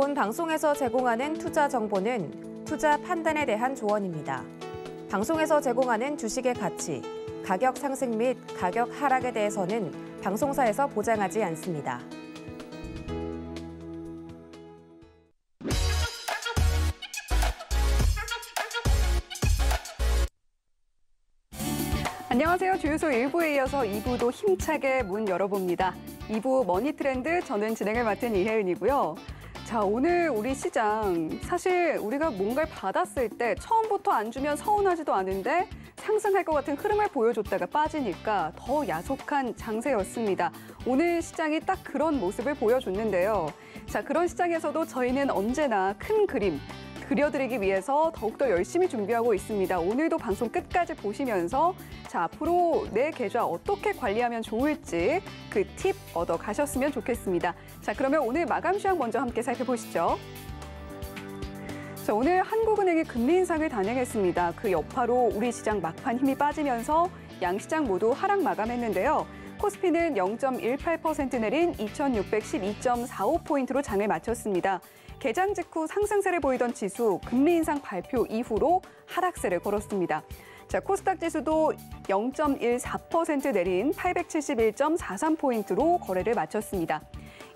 본 방송에서 제공하는 투자 정보는 투자 판단에 대한 조언입니다. 방송에서 제공하는 주식의 가치, 가격 상승 및 가격 하락에 대해서는 방송사에서 보장하지 않습니다. 안녕하세요. 주유소 1부에 이어서 2부도 힘차게 문 열어봅니다. 2부 머니트렌드, 저는 진행을 맡은 이혜은이고요. 자, 오늘 우리 시장, 사실 우리가 뭔가를 받았을 때 처음부터 안 주면 서운하지도 않은데 상승할 것 같은 흐름을 보여줬다가 빠지니까 더 야속한 장세였습니다. 오늘 시장이 딱 그런 모습을 보여줬는데요. 자, 그런 시장에서도 저희는 언제나 큰 그림 그려드리기 위해서 더욱더 열심히 준비하고 있습니다. 오늘도 방송 끝까지 보시면서 자, 앞으로 내 계좌 어떻게 관리하면 좋을지 그 팁 얻어 가셨으면 좋겠습니다. 자, 그러면 오늘 마감 시황 먼저 함께 살펴보시죠. 자, 오늘 한국은행이 금리 인상을 단행했습니다. 그 여파로 우리 시장 막판 힘이 빠지면서 양시장 모두 하락 마감했는데요. 코스피는 0.18% 내린 2612.45포인트로 장을 마쳤습니다. 개장 직후 상승세를 보이던 지수, 금리 인상 발표 이후로 하락세를 걸었습니다. 자, 코스닥 지수도 0.14% 내린 871.43포인트로 거래를 마쳤습니다.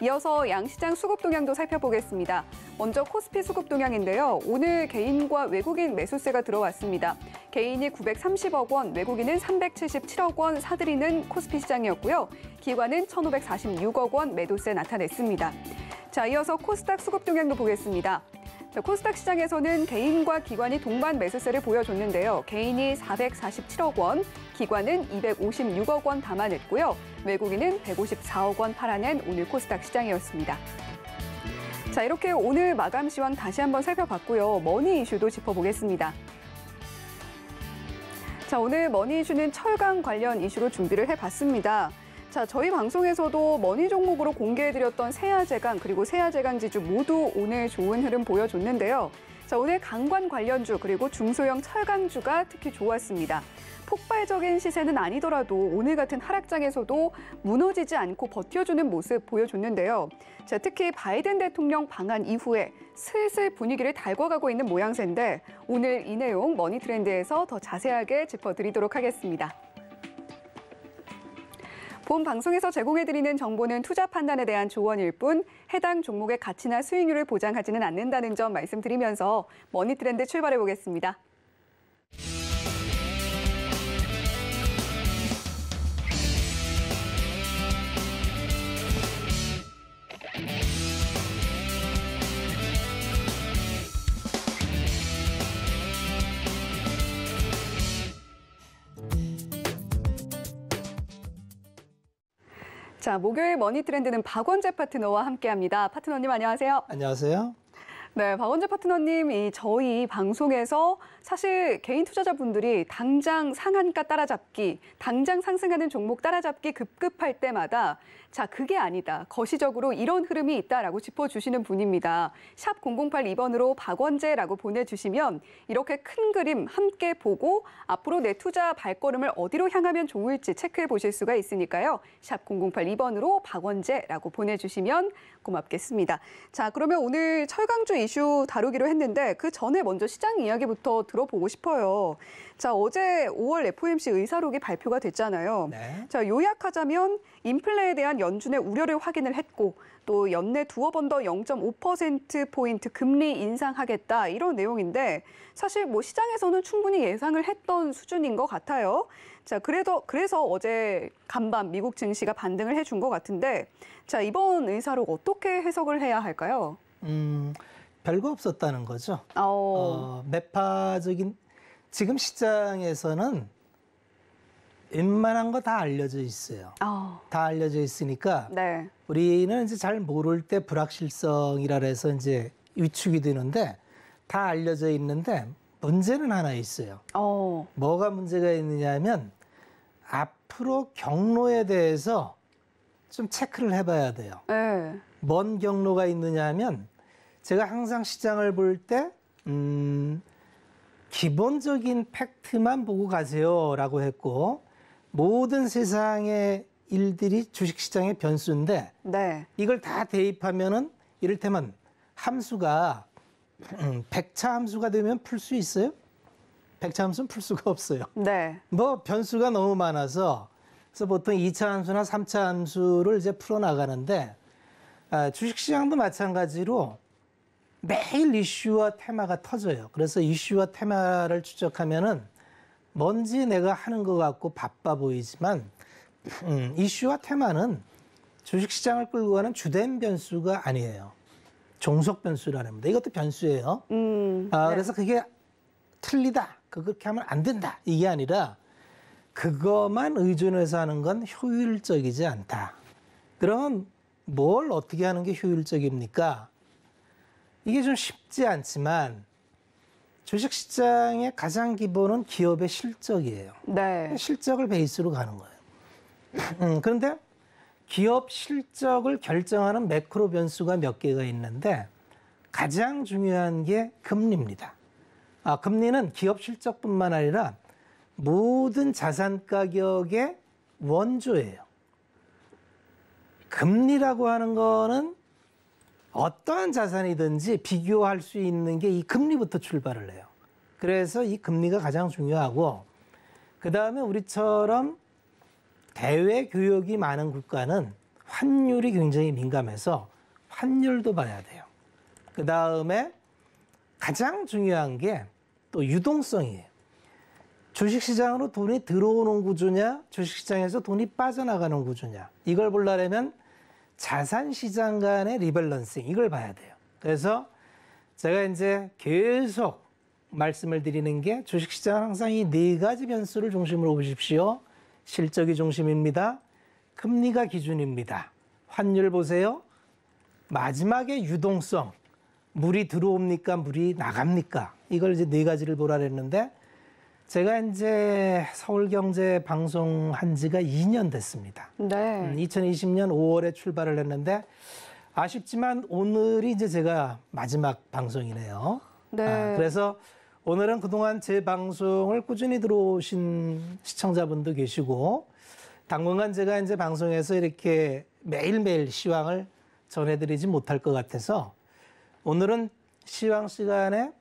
이어서 양시장 수급 동향도 살펴보겠습니다. 먼저 코스피 수급 동향인데요. 오늘 개인과 외국인 매수세가 들어왔습니다. 개인이 930억 원, 외국인은 377억 원 사들이는 코스피 시장이었고요. 기관은 1,546억 원 매도세 나타냈습니다. 자, 이어서 코스닥 수급 동향도 보겠습니다. 자, 코스닥 시장에서는 개인과 기관이 동반 매수세를 보여줬는데요. 개인이 447억 원, 기관은 256억 원 담아냈고요. 외국인은 154억 원 팔아낸 오늘 코스닥 시장이었습니다. 자, 이렇게 오늘 마감 시황 다시 한번 살펴봤고요. 머니 이슈도 짚어보겠습니다. 자, 오늘 머니 이슈는 철강 관련 이슈로 준비를 해봤습니다. 자, 저희 방송에서도 머니 종목으로 공개해드렸던 세아제강 그리고 세아제강지주 모두 오늘 좋은 흐름 보여줬는데요. 자, 오늘 강관 관련주 그리고 중소형 철강주가 특히 좋았습니다. 폭발적인 시세는 아니더라도 오늘 같은 하락장에서도 무너지지 않고 버텨주는 모습 보여줬는데요. 자, 특히 바이든 대통령 방한 이후에 슬슬 분위기를 달궈가고 있는 모양새인데 오늘 이 내용 머니트렌드에서 더 자세하게 짚어드리도록 하겠습니다. 본 방송에서 제공해드리는 정보는 투자 판단에 대한 조언일 뿐 해당 종목의 가치나 수익률을 보장하지는 않는다는 점 말씀드리면서 머니트렌드 출발해 보겠습니다. 자, 목요일 머니트렌드는 박원재 파트너와 함께합니다. 파트너님 안녕하세요. 안녕하세요. 네, 박원재 파트너님, 저희 방송에서 사실 개인 투자자분들이 당장 상한가 따라잡기, 당장 상승하는 종목 따라잡기 급급할 때마다 자, 그게 아니다. 거시적으로 이런 흐름이 있다라고 짚어주시는 분입니다. 샵 0082번으로 박원재라고 보내주시면 이렇게 큰 그림 함께 보고 앞으로 내 투자 발걸음을 어디로 향하면 좋을지 체크해 보실 수가 있으니까요. 샵 0082번으로 박원재라고 보내주시면 고맙겠습니다. 자, 그러면 오늘 철강주 이슈 다루기로 했는데 그 전에 먼저 시장 이야기부터 들어보고 싶어요. 자, 어제 5월 FOMC 의사록이 발표가 됐잖아요. 네. 자, 요약하자면 인플레에 대한 연준의 우려를 확인을 했고 또 연내 두어 번 더 0.5%포인트 금리 인상하겠다 이런 내용인데 사실 뭐 시장에서는 충분히 예상을 했던 수준인 것 같아요. 자, 그래서 어제 간밤 미국 증시가 반등을 해준 것 같은데 자, 이번 의사록 어떻게 해석을 해야 할까요? 별거 없었다는 거죠. 매파적인 지금 시장에서는 웬만한 거 다 알려져 있어요. 다 알려져 있으니까 네. 우리는 이제 잘 모를 때 불확실성이라 해서 이제 위축이 되는데 다 알려져 있는데 문제는 하나 있어요. 뭐가 문제가 있느냐면 앞으로 경로에 대해서 좀 체크를 해봐야 돼요. 네. 뭔 경로가 있느냐 하면 제가 항상 시장을 볼 때 기본적인 팩트만 보고 가세요라고 했고 모든 세상의 일들이 주식시장의 변수인데 네. 이걸 다 대입하면은 이를테면 함수가 100차 함수가 되면 풀 수 있어요? 100차 함수는 풀 수가 없어요. 네. 뭐 변수가 너무 많아서 그래서 보통 2차 함수나 3차 함수를 이제 풀어 나가는데 주식시장도 마찬가지로 매일 이슈와 테마가 터져요. 그래서 이슈와 테마를 추적하면은 뭔지 내가 하는 것 같고 바빠 보이지만 이슈와 테마는 주식시장을 끌고 가는 주된 변수가 아니에요. 종속 변수라는 겁니다. 이것도 변수예요. 네. 그래서 그게 틀리다. 그렇게 하면 안 된다. 이게 아니라 그것만 의존해서 하는 건 효율적이지 않다. 그럼 뭘 어떻게 하는 게 효율적입니까? 이게 좀 쉽지 않지만 주식시장의 가장 기본은 기업의 실적이에요. 네. 실적을 베이스로 가는 거예요. 그런데 기업 실적을 결정하는 매크로 변수가 몇 개가 있는데 가장 중요한 게 금리입니다. 금리는 기업 실적뿐만 아니라 모든 자산 가격의 원조예요. 금리라고 하는 거는 어떠한 자산이든지 비교할 수 있는 게 이 금리부터 출발을 해요. 그래서 이 금리가 가장 중요하고 그다음에 우리처럼 대외 교역이 많은 국가는 환율이 굉장히 민감해서 환율도 봐야 돼요. 그다음에 가장 중요한 게 또 유동성이에요. 주식시장으로 돈이 들어오는 구조냐, 주식시장에서 돈이 빠져나가는 구조냐. 이걸 보려면 자산시장 간의 리밸런싱, 이걸 봐야 돼요. 그래서 제가 이제 계속 말씀을 드리는 게 주식시장은 항상 이 네 가지 변수를 중심으로 보십시오. 실적이 중심입니다. 금리가 기준입니다. 환율 보세요. 마지막에 유동성. 물이 들어옵니까? 물이 나갑니까? 이걸 이제 네 가지를 보라 그랬는데 제가 이제 서울경제 방송한 지가 2년 됐습니다. 네. 2020년 5월에 출발을 했는데 아쉽지만 오늘이 이제 제가 마지막 방송이네요. 네. 그래서 오늘은 그동안 제 방송을 꾸준히 들어오신 시청자분도 계시고 당분간 제가 이제 방송에서 이렇게 매일매일 시황을 전해드리지 못할 것 같아서 오늘은 시황 시간에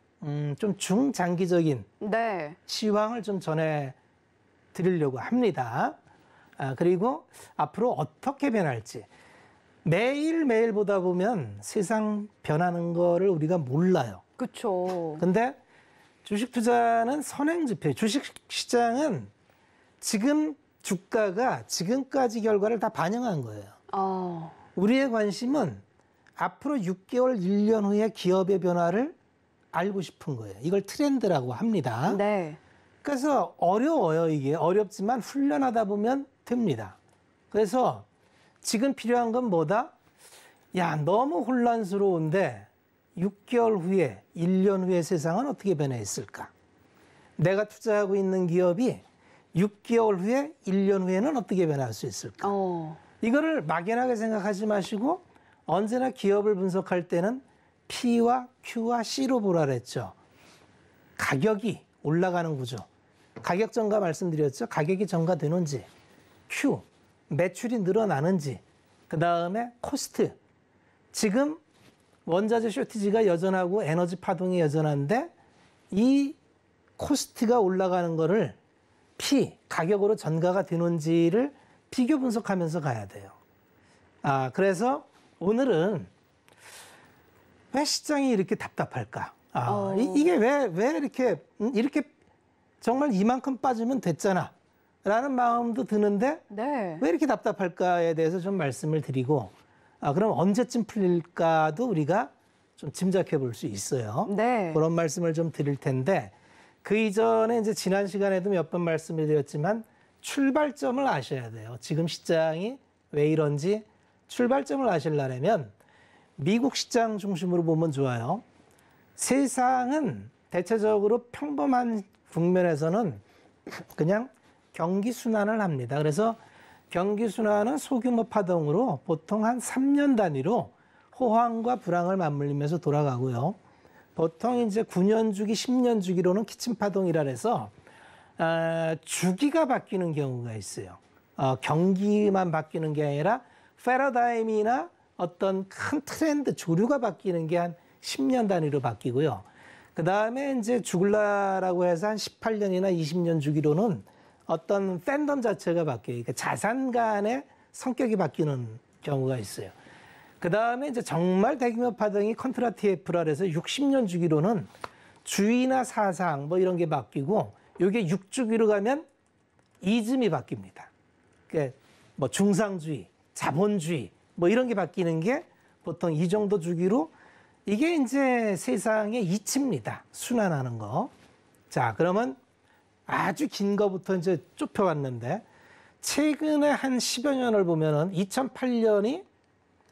좀 중장기적인 네. 시황을 좀 전해드리려고 합니다. 그리고 앞으로 어떻게 변할지 매일매일 보다 보면 세상 변하는 거를 우리가 몰라요. 그렇죠. 근데 주식 투자는 선행지표. 주식 시장은 지금 주가가 지금까지 결과를 다 반영한 거예요. 우리의 관심은 앞으로 6개월, 1년 후에 기업의 변화를 알고 싶은 거예요. 이걸 트렌드라고 합니다. 네. 그래서 어려워요, 이게. 어렵지만 훈련하다 보면 됩니다. 그래서 지금 필요한 건 뭐다? 야, 너무 혼란스러운데 6개월 후에, 1년 후에 세상은 어떻게 변해 있을까? 내가 투자하고 있는 기업이 6개월 후에, 1년 후에는 어떻게 변할 수 있을까? 이거를 막연하게 생각하지 마시고 언제나 기업을 분석할 때는 P와 Q와 C로 보라 그랬죠. 가격이 올라가는 구조. 가격 전가 말씀드렸죠. 가격이 전가되는지. Q, 매출이 늘어나는지. 그다음에 코스트. 지금 원자재 쇼티지가 여전하고 에너지 파동이 여전한데 이 코스트가 올라가는 거를 P, 가격으로 전가가 되는지를 비교 분석하면서 가야 돼요. 그래서 오늘은 왜 시장이 이렇게 답답할까? 이게 왜 이렇게 정말 이만큼 빠지면 됐잖아. 라는 마음도 드는데 네. 왜 이렇게 답답할까에 대해서 좀 말씀을 드리고 그럼 언제쯤 풀릴까도 우리가 좀 짐작해 볼 수 있어요. 네. 그런 말씀을 좀 드릴 텐데 그 이전에 이제 지난 시간에도 몇 번 말씀을 드렸지만 출발점을 아셔야 돼요. 지금 시장이 왜 이런지 출발점을 아시려면 미국 시장 중심으로 보면 좋아요. 세상은 대체적으로 평범한 국면에서는 그냥 경기 순환을 합니다. 그래서 경기 순환은 소규모 파동으로 보통 한 3년 단위로 호황과 불황을 맞물리면서 돌아가고요. 보통 이제 9년 주기, 10년 주기로는 키친 파동이라 해서 주기가 바뀌는 경우가 있어요. 경기만 바뀌는 게 아니라 패러다임이나 어떤 큰 트렌드, 조류가 바뀌는 게 한 10년 단위로 바뀌고요. 그 다음에 이제 주글라라고 해서 한 18년이나 20년 주기로는 어떤 팬덤 자체가 바뀌어요. 그러니까 자산 간의 성격이 바뀌는 경우가 있어요. 그 다음에 이제 정말 대규모 파동이 컨트라 TF라 해서 60년 주기로는 주의나 사상 뭐 이런 게 바뀌고, 이게 6주기로 가면 이즘이 바뀝니다. 그러니까 뭐 중상주의, 자본주의 뭐 이런 게 바뀌는 게 보통 이 정도 주기로, 이게 이제 세상의 이치입니다. 순환하는 거. 자, 그러면 아주 긴 거부터 이제 좁혀왔는데, 최근에 한 10여 년을 보면은 2008년이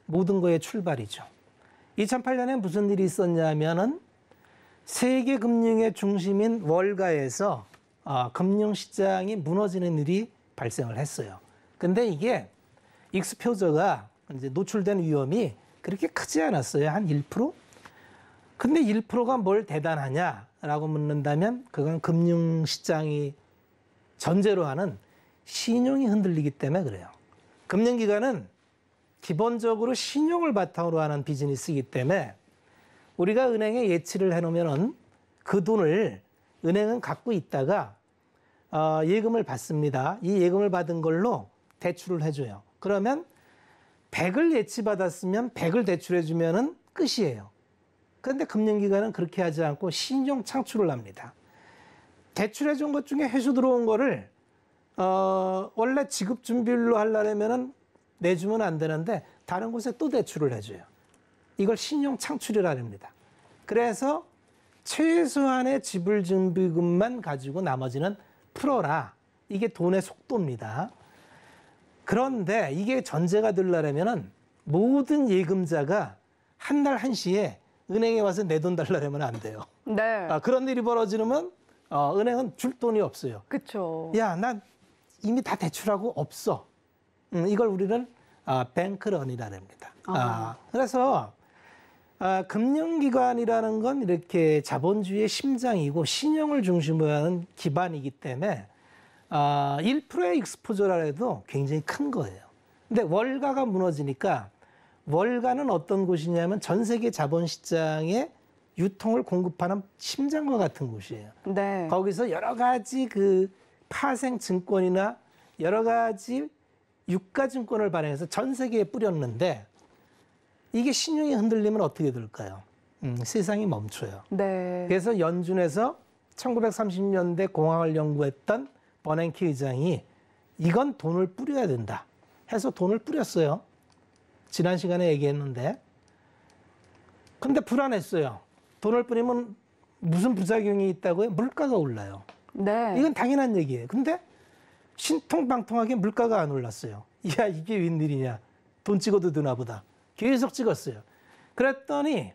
모든 거의 출발이죠. 2008년에 무슨 일이 있었냐면은 세계 금융의 중심인 월가에서 금융시장이 무너지는 일이 발생을 했어요. 근데 이게 익스포저가 이제 노출된 위험이 그렇게 크지 않았어요. 한 1%? 근데 1%가 뭘 대단하냐라고 묻는다면 그건 금융시장이 전제로 하는 신용이 흔들리기 때문에 그래요. 금융기관은 기본적으로 신용을 바탕으로 하는 비즈니스이기 때문에 우리가 은행에 예치를 해놓으면은 그 돈을 은행은 갖고 있다가 예금을 받습니다. 이 예금을 받은 걸로 대출을 해줘요. 그러면 100을 예치받았으면 100을 대출해주면은 끝이에요. 그런데 금융기관은 그렇게 하지 않고 신용 창출을 합니다. 대출해준 것 중에 회수 들어온 거를 원래 지급 준비율로 하려면은 내주면 안 되는데 다른 곳에 또 대출을 해줘요. 이걸 신용 창출이라 합니다. 그래서 최소한의 지불 준비금만 가지고 나머지는 풀어라. 이게 돈의 속도입니다. 그런데 이게 전제가 되려면은 모든 예금자가 한 날 한시에 은행에 와서 내 돈 달라면 안 돼요. 네. 그런 일이 벌어지면 은행은 줄 돈이 없어요. 그렇죠. 야, 나 이미 다 대출하고 없어. 이걸 우리는 뱅크런이라 합니다. 그래서 금융기관이라는 건 이렇게 자본주의의 심장이고 신용을 중심으로 하는 기반이기 때문에 1%의 익스포저라 해도 굉장히 큰 거예요. 근데 월가가 무너지니까, 월가는 어떤 곳이냐면 전 세계 자본시장에 유통을 공급하는 심장과 같은 곳이에요. 네. 거기서 여러 가지 그 파생 증권이나 여러 가지 유가 증권을 발행해서 전 세계에 뿌렸는데, 이게 신용이 흔들리면 어떻게 될까요? 세상이 멈춰요. 네. 그래서 연준에서 1930년대 공황을 연구했던 버냉키 의장이 이건 돈을 뿌려야 된다 해서 돈을 뿌렸어요. 지난 시간에 얘기했는데. 근데 불안했어요. 돈을 뿌리면 무슨 부작용이 있다고요? 물가가 올라요. 네. 이건 당연한 얘기예요. 근데 신통방통하게 물가가 안 올랐어요. 야, 이게 웬일이냐. 돈 찍어도 되나 보다. 계속 찍었어요. 그랬더니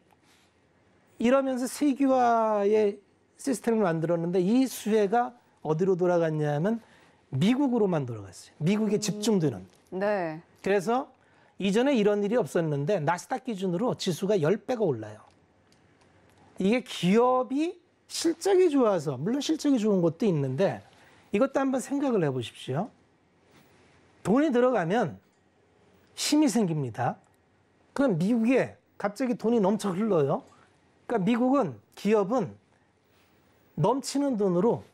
이러면서 세계화의 시스템을 만들었는데, 이 수혜가 어디로 돌아갔냐면 미국으로만 돌아갔어요. 미국에 집중되는. 네. 그래서 이전에 이런 일이 없었는데 나스닥 기준으로 지수가 10배가 올라요. 이게 기업이 실적이 좋아서, 물론 실적이 좋은 것도 있는데 이것도 한번 생각을 해보십시오. 돈이 들어가면 힘이 생깁니다. 그럼 미국에 갑자기 돈이 넘쳐 흘러요. 그러니까 미국은, 기업은 넘치는 돈으로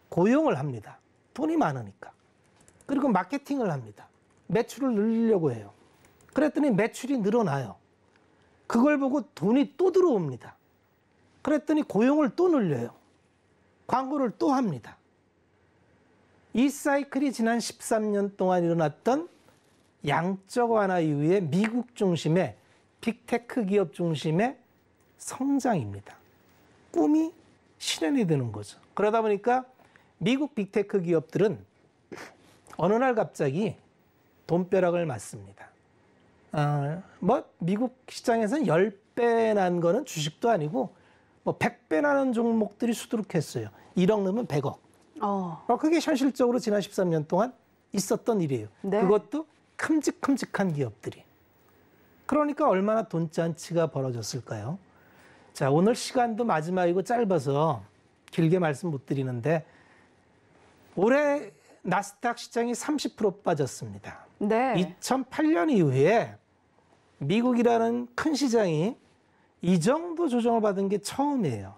고용을 합니다. 돈이 많으니까. 그리고 마케팅을 합니다. 매출을 늘리려고 해요. 그랬더니 매출이 늘어나요. 그걸 보고 돈이 또 들어옵니다. 그랬더니 고용을 또 늘려요. 광고를 또 합니다. 이 사이클이 지난 13년 동안 일어났던 양적 완화 이후에 미국 중심의 빅테크 기업 중심의 성장입니다. 꿈이 실현이 되는 거죠. 그러다 보니까 미국 빅테크 기업들은 어느 날 갑자기 돈벼락을 맞습니다. 미국 시장에서는 10배 난 거는 주식도 아니고 100배 나는 종목들이 수두룩했어요. 1억 넣으면 100억. 그게 현실적으로 지난 13년 동안 있었던 일이에요. 네. 그것도 큼직큼직한 기업들이. 그러니까 얼마나 돈잔치가 벌어졌을까요? 자, 오늘 시간도 마지막이고 짧아서 길게 말씀 못 드리는데, 올해 나스닥 시장이 30% 빠졌습니다. 네. 2008년 이후에 미국이라는 큰 시장이 이 정도 조정을 받은 게 처음이에요.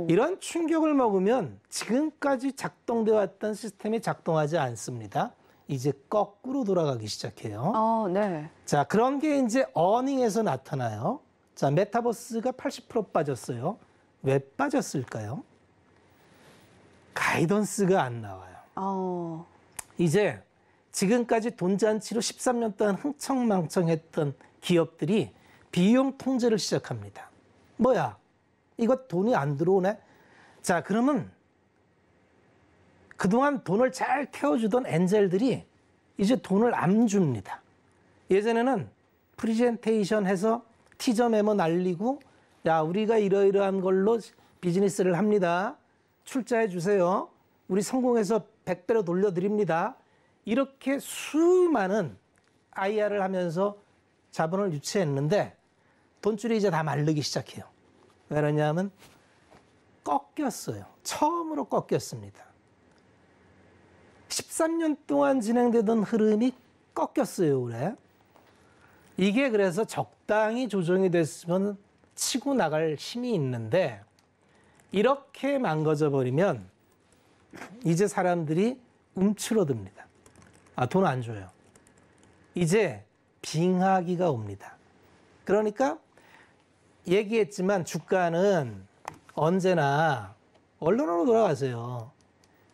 이런 충격을 먹으면 지금까지 작동되어 왔던 시스템이 작동하지 않습니다. 이제 거꾸로 돌아가기 시작해요. 네. 자, 그런 게 이제 어닝에서 나타나요. 자, 메타버스가 80% 빠졌어요. 왜 빠졌을까요? 가이던스가 안 나와요. 이제 지금까지 돈잔치로 13년 동안 흥청망청했던 기업들이 비용 통제를 시작합니다. 뭐야? 이거 돈이 안 들어오네? 자, 그러면 그동안 돈을 잘 태워주던 엔젤들이 이제 돈을 안 줍니다. 예전에는 프리젠테이션 해서 티저 메모 날리고, 야, 우리가 이러이러한 걸로 비즈니스를 합니다. 출자해 주세요. 우리 성공해서 100배로 돌려드립니다. 이렇게 수많은 IR을 하면서 자본을 유치했는데 돈줄이 이제 다 마르기 시작해요. 왜 그러냐면 꺾였어요. 처음으로 꺾였습니다. 13년 동안 진행되던 흐름이 꺾였어요, 올해. 이게 그래서 적당히 조정이 됐으면 치고 나갈 힘이 있는데 이렇게 망가져 버리면 이제 사람들이 움츠러듭니다. 돈 안 줘요. 이제 빙하기가 옵니다. 그러니까 얘기했지만 주가는 언제나 언론으로 돌아가세요.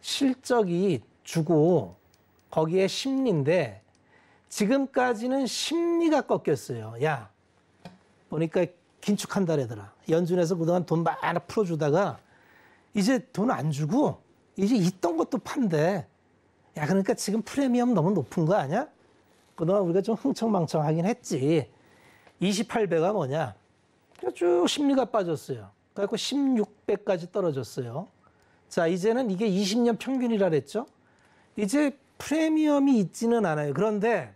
실적이 주고 거기에 심리인데 지금까지는 심리가 꺾였어요. 야, 보니까 긴축한다 그러더라. 연준에서 그동안 돈 많이 풀어주다가 이제 돈 안 주고 이제 있던 것도 판대. 야, 그러니까 지금 프리미엄 너무 높은 거 아니야? 그동안 우리가 좀 흥청망청하긴 했지. 28배가 뭐냐? 쭉 심리가 빠졌어요. 그래갖고 16배까지 떨어졌어요. 자, 이제는 이게 20년 평균이라 그랬죠? 이제 프리미엄이 있지는 않아요. 그런데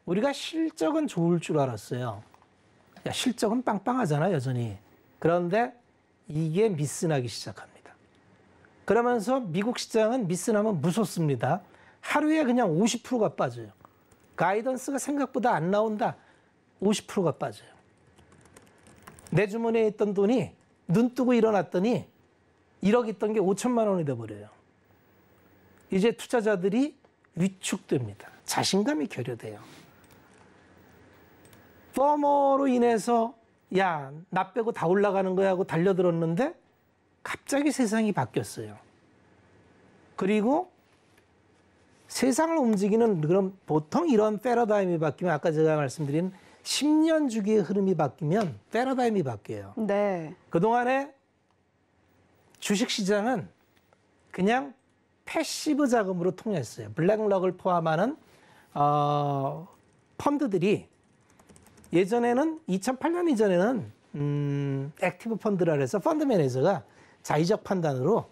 우리가 실적은 좋을 줄 알았어요. 야, 실적은 빵빵하잖아, 여전히. 그런데 이게 미스나기 시작합니다. 그러면서 미국 시장은 미스나면 무섭습니다. 하루에 그냥 50%가 빠져요. 가이던스가 생각보다 안 나온다. 50%가 빠져요. 내 주머니에 있던 돈이 눈 뜨고 일어났더니 1억 있던 게 5천만 원이 돼버려요. 이제 투자자들이 위축됩니다. 자신감이 결여돼요. 포머로 인해서 야, 나 빼고 다 올라가는 거야 하고 달려들었는데 갑자기 세상이 바뀌었어요. 그리고 세상을 움직이는 그런 보통 이런 패러다임이 바뀌면 아까 제가 말씀드린 10년 주기의 흐름이 바뀌면 패러다임이 바뀌어요. 네. 그동안에 주식시장은 그냥 패시브 자금으로 통했어요. 블랙락을 포함하는 펀드들이 예전에는 2008년 이전에는 액티브 펀드라 해서 펀드 매니저가 자의적 판단으로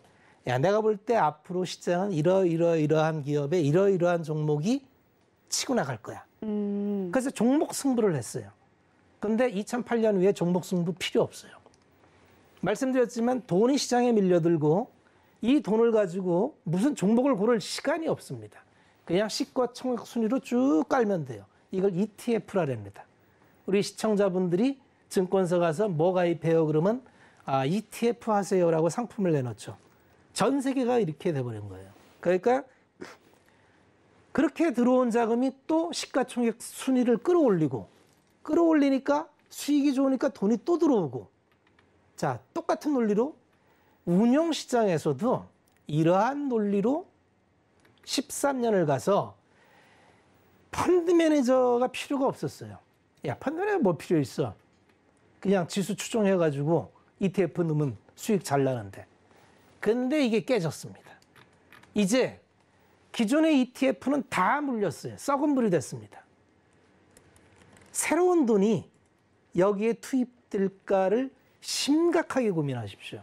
야, 내가 볼 때 앞으로 시장은 이러한 기업에 이러이러한 종목이 치고 나갈 거야. 그래서 종목 승부를 했어요. 그런데 2008년 후에 종목 승부 필요 없어요. 말씀드렸지만 돈이 시장에 밀려들고 이 돈을 가지고 무슨 종목을 고를 시간이 없습니다. 그냥 시가총액 순위로 쭉 깔면 돼요. 이걸 ETF라 합니다. 우리 시청자분들이 증권사 가서 뭐 가입해요 그러면 ETF 하세요라고 상품을 내놓죠. 전 세계가 이렇게 돼버린 거예요. 그러니까 그렇게 들어온 자금이 또 시가총액 순위를 끌어올리니까 수익이 좋으니까 돈이 또 들어오고. 자, 똑같은 논리로 운용시장에서도 이러한 논리로 13년을 가서 펀드 매니저가 필요가 없었어요. 야, 펀드 매니저 뭐 필요 있어? 그냥 지수 추종해가지고 ETF 넣으면 수익 잘 나는데. 근데 이게 깨졌습니다. 이제 기존의 ETF는 다 물렸어요. 썩은 물이 됐습니다. 새로운 돈이 여기에 투입될까를 심각하게 고민하십시오.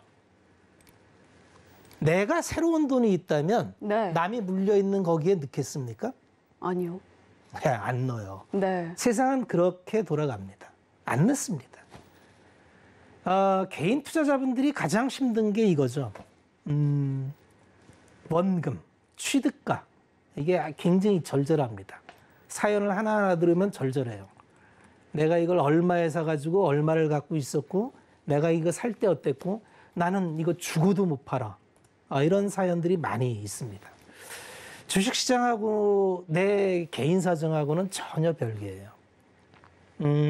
내가 새로운 돈이 있다면 네. 남이 물려있는 거기에 넣겠습니까? 아니요. 네, 안 넣어요. 네. 세상은 그렇게 돌아갑니다. 안 넣습니다. 개인 투자자분들이 가장 힘든 게 이거죠. 원금, 취득가. 이게 굉장히 절절합니다. 사연을 하나하나 들으면 절절해요. 내가 이걸 얼마에 사가지고 얼마를 갖고 있었고 내가 이거 살 때 어땠고 나는 이거 주고도 못 팔아. 이런 사연들이 많이 있습니다. 주식시장하고 내 개인 사정하고는 전혀 별개예요.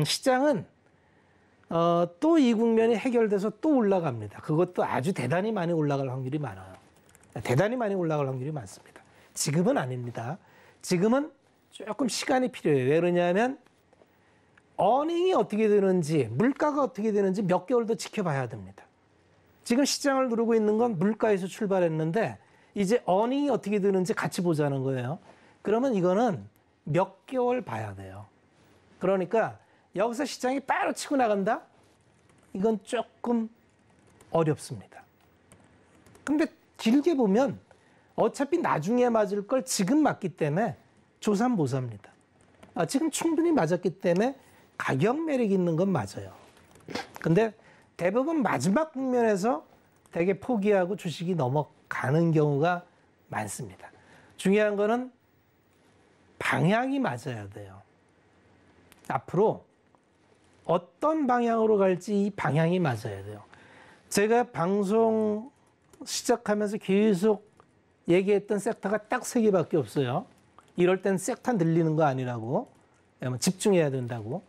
시장은 또 이 국면이 해결돼서 또 올라갑니다. 그것도 아주 대단히 많이 올라갈 확률이 많아요. 대단히 많이 올라갈 확률이 많습니다. 지금은 아닙니다. 지금은 조금 시간이 필요해요. 왜 그러냐면 어닝이 어떻게 되는지, 물가가 어떻게 되는지 몇 개월 더 지켜봐야 됩니다. 지금 시장을 누르고 있는 건 물가에서 출발했는데 이제 어닝이 어떻게 되는지 같이 보자는 거예요. 그러면 이거는 몇 개월 봐야 돼요. 그러니까 여기서 시장이 바로 치고 나간다? 이건 조금 어렵습니다. 근데 길게 보면 어차피 나중에 맞을 걸 지금 맞기 때문에 조삼모사입니다. 지금 충분히 맞았기 때문에 가격 매력이 있는 건 맞아요. 근데 대부분 마지막 국면에서 되게 포기하고 주식이 넘어가는 경우가 많습니다. 중요한 거는 방향이 맞아야 돼요. 앞으로 어떤 방향으로 갈지 이 방향이 맞아야 돼요. 제가 방송 시작하면서 계속 얘기했던 섹터가 딱 3개밖에 없어요. 이럴 땐 섹터 늘리는 거 아니라고. 집중해야 된다고.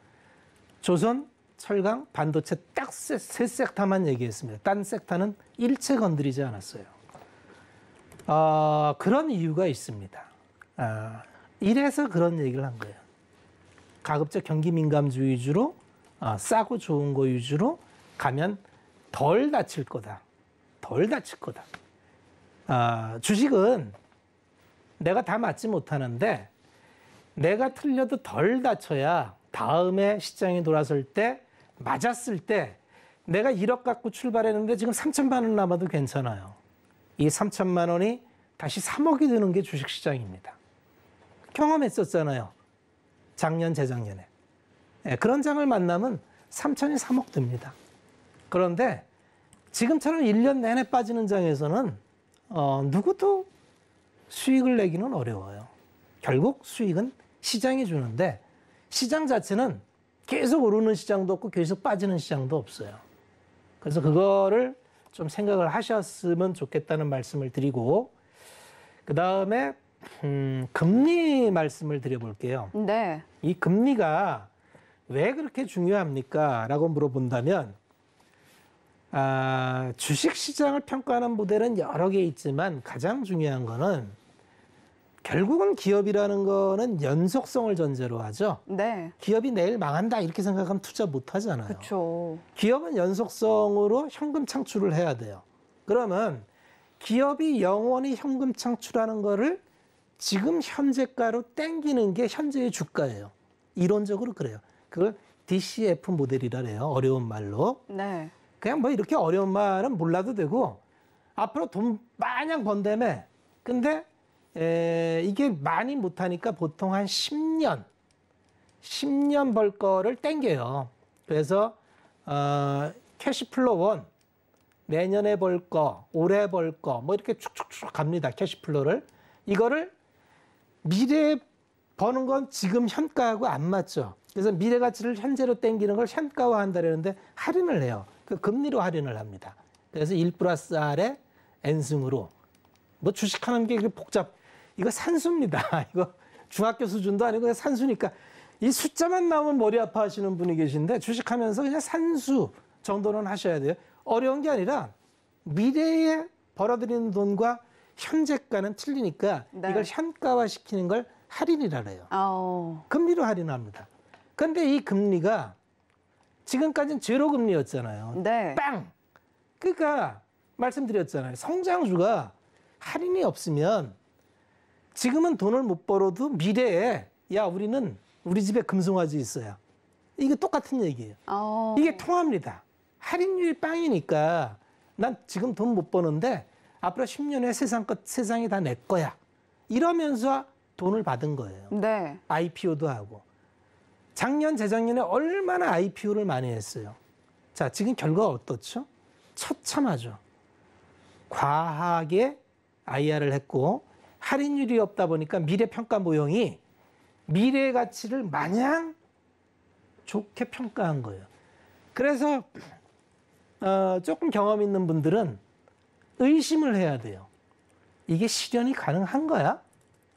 조선, 철강, 반도체 딱 세 섹터만 얘기했습니다. 딴 섹터는 일체 건드리지 않았어요. 그런 이유가 있습니다. 이래서 그런 얘기를 한 거예요. 가급적 경기 민감주 위주로 싸고 좋은 거 위주로 가면 덜 다칠 거다. 덜 다칠 거다. 주식은 내가 다 맞지 못하는데 내가 틀려도 덜 다쳐야 다음에 시장이 돌아설 때 맞았을 때 내가 1억 갖고 출발했는데 지금 3천만 원 남아도 괜찮아요. 이 3천만 원이 다시 3억이 되는 게 주식시장입니다. 경험했었잖아요. 작년, 재작년에. 그런 장을 만나면 3천이 3억 됩니다. 그런데 지금처럼 1년 내내 빠지는 장에서는 누구도 수익을 내기는 어려워요. 결국 수익은 시장이 주는데 시장 자체는 계속 오르는 시장도 없고 계속 빠지는 시장도 없어요. 그래서 그거를 좀 생각을 하셨으면 좋겠다는 말씀을 드리고 그 다음에 금리 말씀을 드려볼게요. 네. 이 금리가 왜 그렇게 중요합니까? 라고 물어본다면 주식시장을 평가하는 모델은 여러 개 있지만 가장 중요한 거는 결국은 기업이라는 거는 연속성을 전제로 하죠. 네. 기업이 내일 망한다 이렇게 생각하면 투자 못 하잖아요. 그렇죠. 기업은 연속성으로 현금 창출을 해야 돼요. 그러면 기업이 영원히 현금 창출하는 거를 지금 현재가로 땡기는 게 현재의 주가예요. 이론적으로 그래요. 그걸 DCF 모델이라 해요. 어려운 말로. 네. 그냥 뭐 이렇게 어려운 말은 몰라도 되고 앞으로 돈 마냥 번다며. 근데 이게 많이 못하니까 보통 한 10년 벌 거를 땡겨요. 그래서 캐시플로 원 내년에 벌 거, 올해 벌 거 뭐 이렇게 축축축 갑니다. 캐시플로를. 이거를 미래에 버는 건 지금 현가하고 안 맞죠. 그래서 미래 가치를 현재로 땡기는 걸 현가화한다는데 할인을 해요. 그 금리로 할인을 합니다. 그래서 1+R에 N승으로 뭐 주식하는 게 복잡. 이거 산수입니다. 이거 중학교 수준도 아니고 그냥 산수니까 이 숫자만 나오면 머리 아파하시는 분이 계신데 주식하면서 그냥 산수 정도는 하셔야 돼요. 어려운 게 아니라 미래에 벌어들이는 돈과 현재가는 틀리니까 네. 이걸 현가화시키는 걸 할인이라 해요. 금리로 할인합니다. 그런데 이 금리가 지금까지는 제로 금리였잖아요. 네. 빵! 그러니까 말씀드렸잖아요. 성장주가 할인이 없으면 지금은 돈을 못 벌어도 미래에 야 우리는 우리 집에 금송아지 있어요. 이게 똑같은 얘기예요. 이게 통합니다. 할인율이 빵이니까 난 지금 돈 못 버는데 앞으로 10년 후에 세상이 다 내 거야. 이러면서 돈을 받은 거예요. 네. IPO도 하고. 작년, 재작년에 얼마나 IPO를 많이 했어요. 자, 지금 결과가 어떻죠? 처참하죠. 과하게 IR을 했고 할인율이 없다 보니까 미래 평가 모형이 미래의 가치를 마냥 좋게 평가한 거예요. 그래서 조금 경험 있는 분들은 의심을 해야 돼요. 이게 실현이 가능한 거야?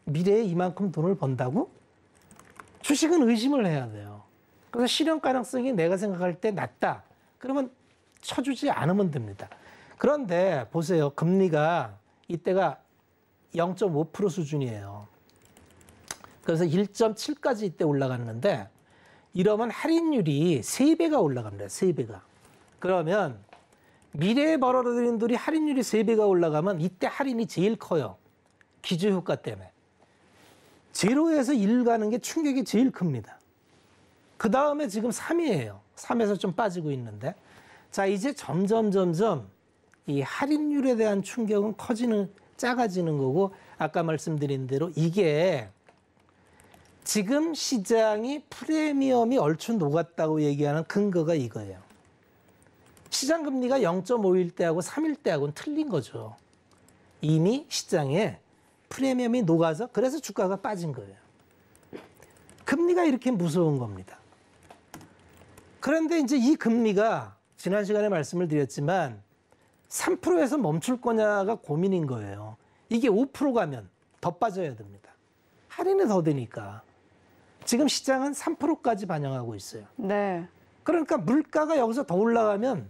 미래에 이만큼 돈을 번다고? 주식은 의심을 해야 돼요. 그래서 실현 가능성이 내가 생각할 때 낮다. 그러면 쳐주지 않으면 됩니다. 그런데 보세요. 금리가 이때가 0.5% 수준이에요. 그래서 1.7까지 이때 올라갔는데 이러면 할인율이 3배가 올라갑니다. 3배가. 그러면 미래에 벌어들인 돈이 할인율이 3배가 올라가면 이때 할인이 제일 커요. 기저효과 때문에. 제로에서 1 가는 게 충격이 제일 큽니다. 그 다음에 지금 3이에요. 3에서 좀 빠지고 있는데. 자, 이제 점점 이 할인율에 대한 충격은 작아지는 거고, 아까 말씀드린 대로 이게 지금 시장이 프리미엄이 얼추 녹았다고 얘기하는 근거가 이거예요. 시장 금리가 0.5일 때하고 3일 때하고는 틀린 거죠. 이미 시장에 프리미엄이 녹아서 그래서 주가가 빠진 거예요. 금리가 이렇게 무서운 겁니다. 그런데 이제 이 금리가 지난 시간에 말씀을 드렸지만 3%에서 멈출 거냐가 고민인 거예요. 이게 5% 가면 더 빠져야 됩니다. 할인이 더 되니까. 지금 시장은 3%까지 반영하고 있어요. 네. 그러니까 물가가 여기서 더 올라가면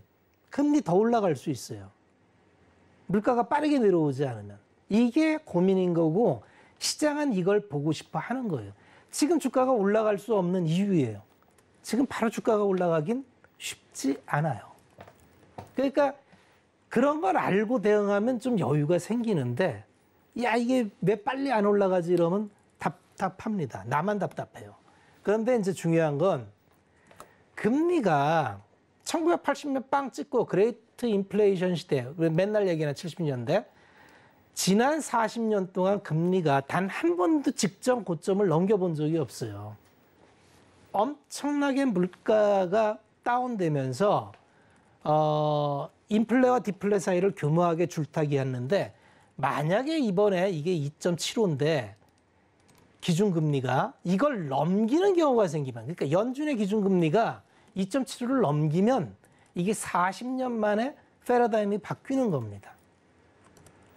금리 더 올라갈 수 있어요. 물가가 빠르게 내려오지 않으면. 이게 고민인 거고 시장은 이걸 보고 싶어 하는 거예요. 지금 주가가 올라갈 수 없는 이유예요. 지금 바로 주가가 올라가긴 쉽지 않아요. 그러니까 그런 걸 알고 대응하면 좀 여유가 생기는데 야 이게 왜 빨리 안 올라가지 이러면 답답합니다. 나만 답답해요. 그런데 이제 중요한 건 금리가 1980년 빵 찍고 그레이트 인플레이션 시대 맨날 얘기하는 70년대 지난 40년 동안 금리가 단 한 번도 직전 고점을 넘겨본 적이 없어요. 엄청나게 물가가 다운되면서 인플레와 디플레 사이를 교묘하게 줄타기 했는데 만약에 이번에 이게 2.75인데 기준금리가 이걸 넘기는 경우가 생기면 그러니까 연준의 기준금리가 2.75를 넘기면 이게 40년 만에 패러다임이 바뀌는 겁니다.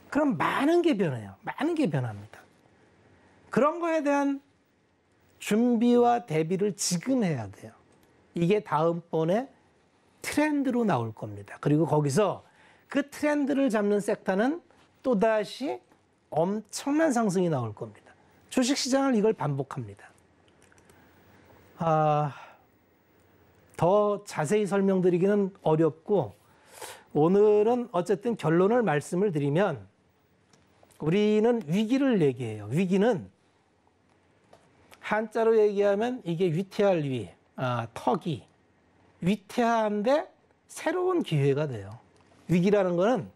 그럼 많은 게 변해요. 많은 게 변합니다. 그런 거에 대한 준비와 대비를 지금 해야 돼요. 이게 다음번에 트렌드로 나올 겁니다. 그리고 거기서 그 트렌드를 잡는 섹터는 또다시 엄청난 상승이 나올 겁니다. 주식시장은 이걸 반복합니다. 더 자세히 설명드리기는 어렵고 오늘은 어쨌든 결론을 말씀을 드리면 우리는 위기를 얘기해요. 위기는 한자로 얘기하면 이게 위태할 위, 턱이 위태한데 새로운 기회가 돼요. 위기라는 거는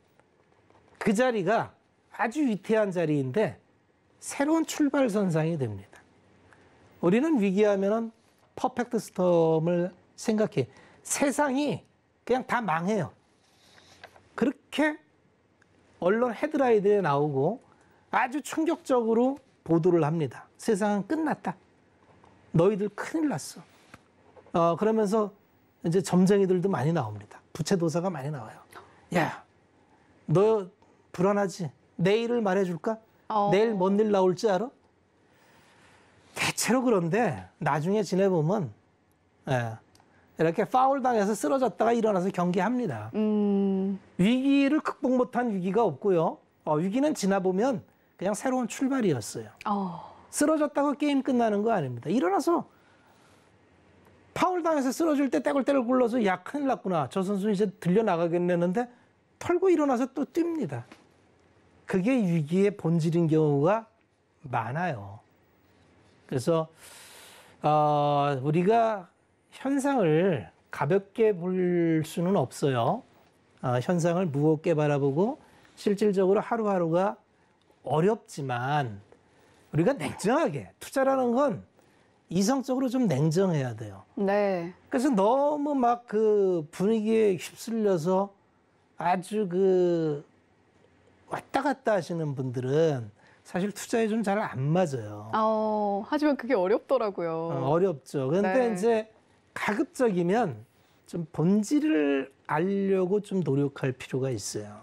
그 자리가 아주 위태한 자리인데 새로운 출발선상이 됩니다. 우리는 위기하면은 퍼펙트 스톰을 생각해. 세상이 그냥 다 망해요. 그렇게 언론 헤드라인에 나오고 아주 충격적으로 보도를 합니다. 세상은 끝났다. 너희들 큰일 났어. 그러면서 이제 점쟁이들도 많이 나옵니다. 부채도사가 많이 나와요. 야, 너 불안하지? 내일을 말해줄까? 내일 뭔 일 나올지 알아? 대체로 그런데 나중에 지내보면 이렇게 파울 당해서 쓰러졌다가 일어나서 경기합니다. 위기를 극복 못한 위기가 없고요. 위기는 지나보면 그냥 새로운 출발이었어요. 쓰러졌다고 게임 끝나는 거 아닙니다. 일어나서 파울 당해서 쓰러질 때 떼굴떼굴 굴러서 야 큰일 났구나. 저 선수 이제 들려나가겠는데 털고 일어나서 또 뜁니다. 그게 위기의 본질인 경우가 많아요. 그래서 우리가 현상을 가볍게 볼 수는 없어요. 현상을 무겁게 바라보고 실질적으로 하루하루가 어렵지만 우리가 냉정하게 투자라는 건 이성적으로 좀 냉정해야 돼요. 네. 그래서 너무 막 그 분위기에 휩쓸려서 아주 그 왔다 갔다 하시는 분들은 사실 투자에 좀 잘 안 맞아요. 하지만 그게 어렵더라고요. 어렵죠. 그런데 네. 이제 가급적이면 좀 본질을 알려고 좀 노력할 필요가 있어요.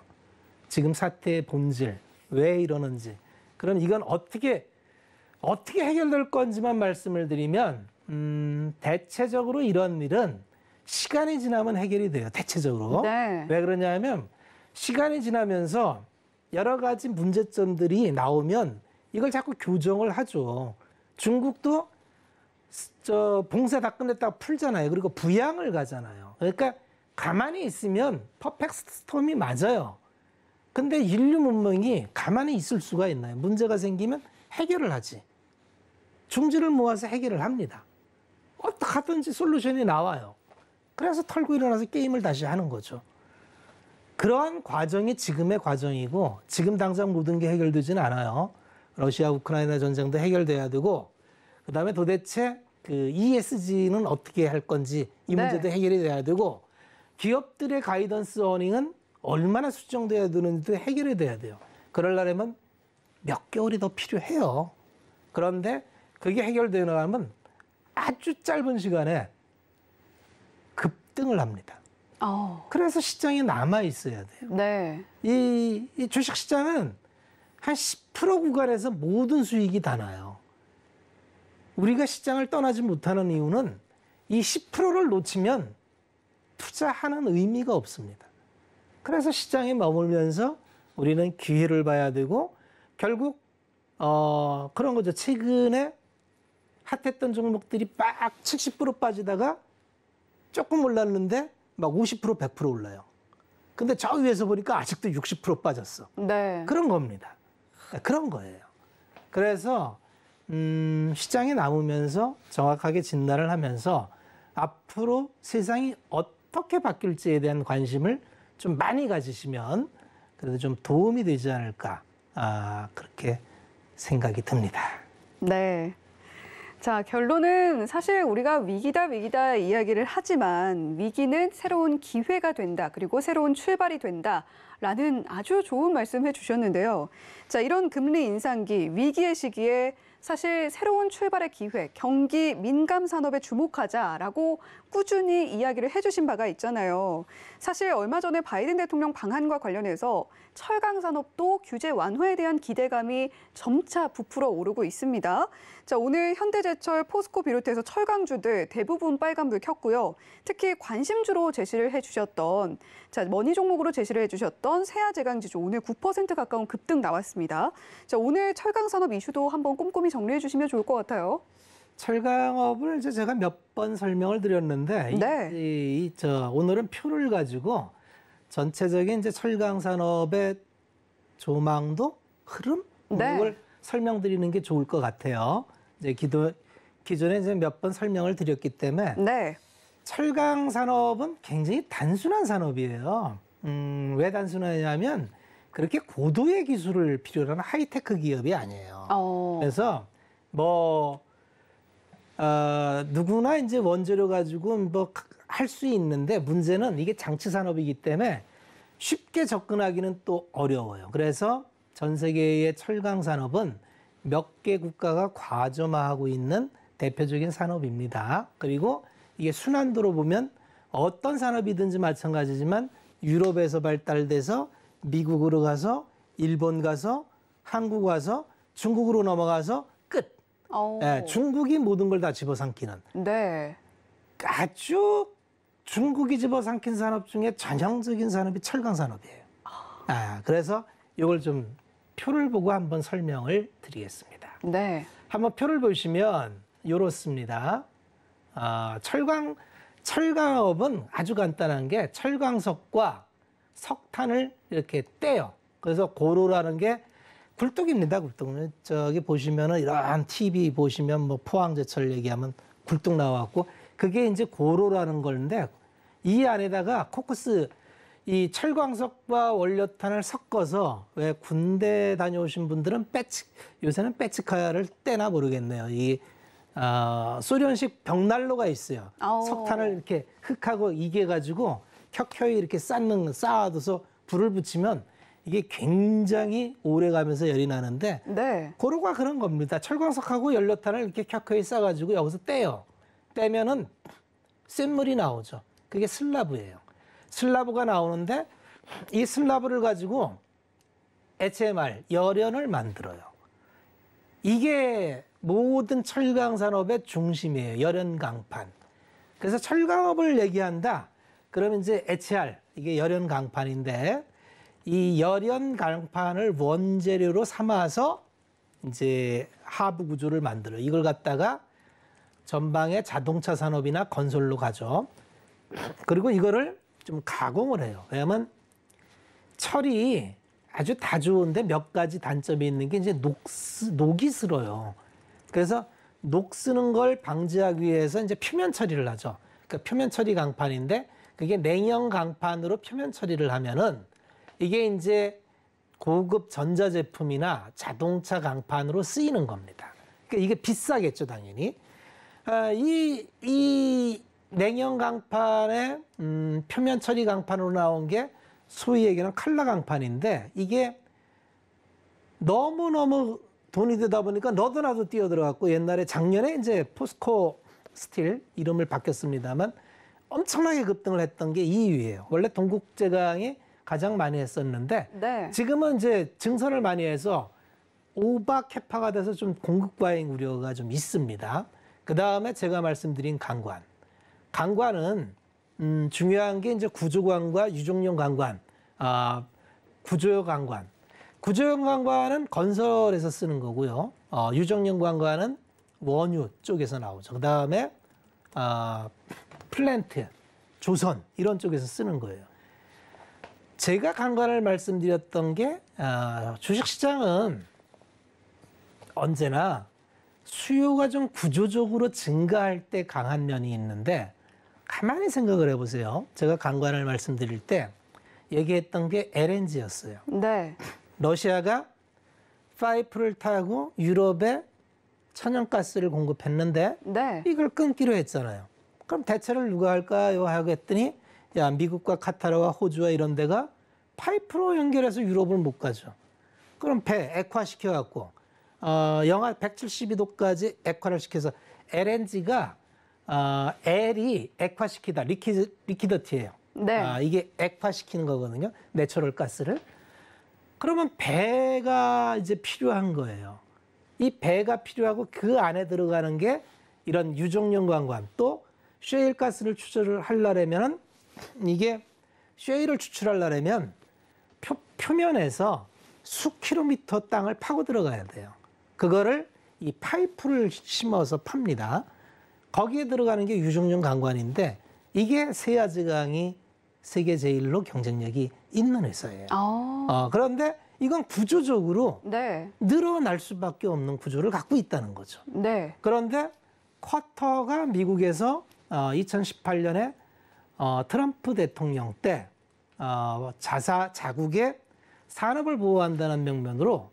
지금 사태의 본질, 왜 이러는지. 그럼 이건 어떻게 해결될 건지만 말씀을 드리면 대체적으로 이런 일은 시간이 지나면 해결이 돼요. 대체적으로. 네. 왜 그러냐면 시간이 지나면서 여러 가지 문제점들이 나오면 이걸 자꾸 교정을 하죠. 중국도 봉쇄 다 끝냈다가 풀잖아요. 그리고 부양을 가잖아요. 그러니까 가만히 있으면 퍼펙트 스톰이 맞아요. 근데 인류 문명이 가만히 있을 수가 있나요? 문제가 생기면 해결을 하지. 중지를 모아서 해결을 합니다. 어떻게 하든지 솔루션이 나와요. 그래서 털고 일어나서 게임을 다시 하는 거죠. 그러한 과정이 지금의 과정이고 지금 당장 모든 게 해결되지는 않아요. 러시아 우크라이나 전쟁도 해결돼야 되고 그다음에 도대체 그 ESG는 어떻게 할 건지 이 문제도 해결이 돼야 되고 기업들의 가이던스 어닝은 얼마나 수정돼야 되는지도 해결이 돼야 돼요. 그러려면 몇 개월이 더 필요해요. 그런데 그게 해결되려면 아주 짧은 시간에 급등을 합니다. 그래서 시장에 남아 있어야 돼요. 네. 이 주식 시장은 한 10% 구간에서 모든 수익이 다 나요. 우리가 시장을 떠나지 못하는 이유는 이 10%를 놓치면 투자하는 의미가 없습니다. 그래서 시장에 머물면서 우리는 기회를 봐야 되고 결국 그런 거죠. 최근에 핫했던 종목들이 막 70% 빠지다가 조금 올랐는데 막 50%, 100% 올라요. 근데 저 위에서 보니까 아직도 60% 빠졌어. 네. 그런 겁니다. 그런 거예요. 그래서 시장에 남으면서 정확하게 진단을 하면서 앞으로 세상이 어떻게 바뀔지에 대한 관심을 좀 많이 가지시면 그래도 좀 도움이 되지 않을까 그렇게 생각이 듭니다. 네. 자, 결론은 사실 우리가 위기다 이야기를 하지만 위기는 새로운 기회가 된다. 그리고 새로운 출발이 된다라는 아주 좋은 말씀 해주셨는데요. 자, 이런 금리 인상기, 위기의 시기에 사실 새로운 출발의 기회, 경기 민감 산업에 주목하자라고 꾸준히 이야기를 해주신 바가 있잖아요. 사실 얼마 전에 바이든 대통령 방한과 관련해서 철강 산업도 규제 완화에 대한 기대감이 점차 부풀어 오르고 있습니다. 자, 오늘 현대제철, 포스코 비롯해서 철강주들 대부분 빨간불 켰고요. 특히 관심주로 제시를 해주셨던, 자, 머니 종목으로 제시를 해주셨던 세아제강지주 오늘 9% 가까운 급등 나왔습니다. 자, 오늘 철강 산업 이슈도 한번 꼼꼼히 정리해 주시면 좋을 것 같아요. 철강업을 이제 제가 몇 번 설명을 드렸는데, 네. 오늘은 표를 가지고 전체적인 이제 철강 산업의 조망도 흐름 이걸 설명드리는 게 좋을 것 같아요. 이제 기존에 이제 몇 번 설명을 드렸기 때문에 철강 산업은 굉장히 단순한 산업이에요. 왜 단순하냐면 그렇게 고도의 기술을 필요로 하는 하이테크 기업이 아니에요. 그래서 누구나 이제 원재료 가지고 할 수 있는데 문제는 이게 장치 산업이기 때문에 쉽게 접근하기는 또 어려워요. 그래서 전 세계의 철강 산업은 몇 개 국가가 과점화하고 있는 대표적인 산업입니다. 그리고 이게 순환도로 보면 어떤 산업이든지 마찬가지지만 유럽에서 발달돼서 미국으로 가서 일본 가서 한국 와서 중국으로 넘어가서 끝. 중국이 모든 걸 다 집어삼키는. 아주 중국이 집어삼킨 산업 중에 전형적인 산업이 철강 산업이에요. 그래서 이걸 좀 표를 보고 한번 설명을 드리겠습니다. 한번 표를 보시면 이렇습니다. 철강업은 아주 간단한 게 철광석과 석탄을 이렇게 떼요. 그래서 고로라는 게 굴뚝입니다. 굴뚝. 저기 보시면은 이런 TV 보시면 뭐 포항제철 얘기하면 굴뚝 나와갖고 그게 이제 고로라는 건데 이 안에다가 코크스 이 철광석과 원료탄을 섞어서 왜 군대 다녀오신 분들은 요새는 빼치카를 떼나 모르겠네요. 이 소련식 벽난로가 있어요. 석탄을 이렇게 흙하고 이겨가지고 켜켜이 이렇게 쌓아둬서 불을 붙이면 이게 굉장히 오래 가면서 열이 나는데 고로가 그런 겁니다. 철광석하고 연료탄을 이렇게 켜켜이 쌓아가지고 여기서 떼요. 떼면은 쇳물이 나오죠. 그게 슬라브예요. 슬라브가 나오는데 이 슬라브를 가지고 HMR, 열연을 만들어요. 이게 모든 철강 산업의 중심이에요. 열연 강판. 그래서 철강업을 얘기한다. 그러면 이제 HR, 이게 열연 강판인데 이 열연 강판을 원재료로 삼아서 이제 하부 구조를 만들어요. 이걸 갖다가 전방의 자동차 산업이나 건설로 가죠. 그리고 이거를 좀 가공을 해요. 왜냐하면 철이 아주 다 좋은데 몇 가지 단점이 있는 게 이제 녹이 슬어요. 그래서 녹 쓰는 걸 방지하기 위해서 이제 표면 처리를 하죠. 그러니까 표면 처리 강판인데 그게 냉형 강판으로 표면 처리를 하면은 이게 이제 고급 전자제품이나 자동차 강판으로 쓰이는 겁니다. 그러니까 이게 비싸겠죠, 당연히. 이 냉형 강판의 표면 처리 강판으로 나온 게 소위 얘기하는 칼라 강판인데 이게 너무너무 돈이 되다 보니까 너도 나도 뛰어들어갔고 옛날에 작년에 이제 포스코 스틸 이름을 바뀌었습니다만 엄청나게 급등을 했던 게 이 이유예요. 원래 동국제강이 가장 많이 했었는데 네. 지금은 이제 증설을 많이 해서 오바 캐파가 돼서 좀 공급 과잉 우려가 좀 있습니다. 그 다음에 제가 말씀드린 강관. 강관은 중요한 게 이제 구조관과 유종용 강관, 구조용 강관. 구조용 강관은 건설에서 쓰는 거고요. 유종용 강관은 원유 쪽에서 나오죠. 그 다음에 플랜트, 조선 이런 쪽에서 쓰는 거예요. 제가 강관을 말씀드렸던 게 주식시장은 언제나 수요가 좀 구조적으로 증가할 때 강한 면이 있는데 가만히 생각을 해보세요. 제가 강관을 말씀드릴 때 얘기했던 게 LNG였어요. 네. 러시아가 파이프를 타고 유럽에 천연가스를 공급했는데 네. 이걸 끊기로 했잖아요. 그럼 대체를 누가 할까요? 하고 했더니 야, 미국과 카타르와 호주와 이런 데가 파이프로 연결해서 유럽을 못 가죠. 그럼 배 액화시켜갖고 영하 172도까지 액화를 시켜서 LNG가 L이 액화시키다, 리퀴더티예요. 네. 이게 액화시키는 거거든요. 내추럴 가스를. 그러면 배가 이제 필요한 거예요. 이 배가 필요하고 그 안에 들어가는 게 이런 유종용 관관 또 셰일 가스를 추출을 하려면 이게 셰일을 추출하려면 표면에서 수킬로미터 땅을 파고 들어가야 돼요. 그거를 이 파이프를 심어서 팝니다. 거기에 들어가는 게 유종용 관관인데 이게 세아제강이 세계 제일로 경쟁력이 있는 회사예요. 그런데 이건 구조적으로 네. 늘어날 수밖에 없는 구조를 갖고 있다는 거죠. 네. 그런데 쿼터가 미국에서 2018년에 트럼프 대통령 때 자국의 산업을 보호한다는 명분으로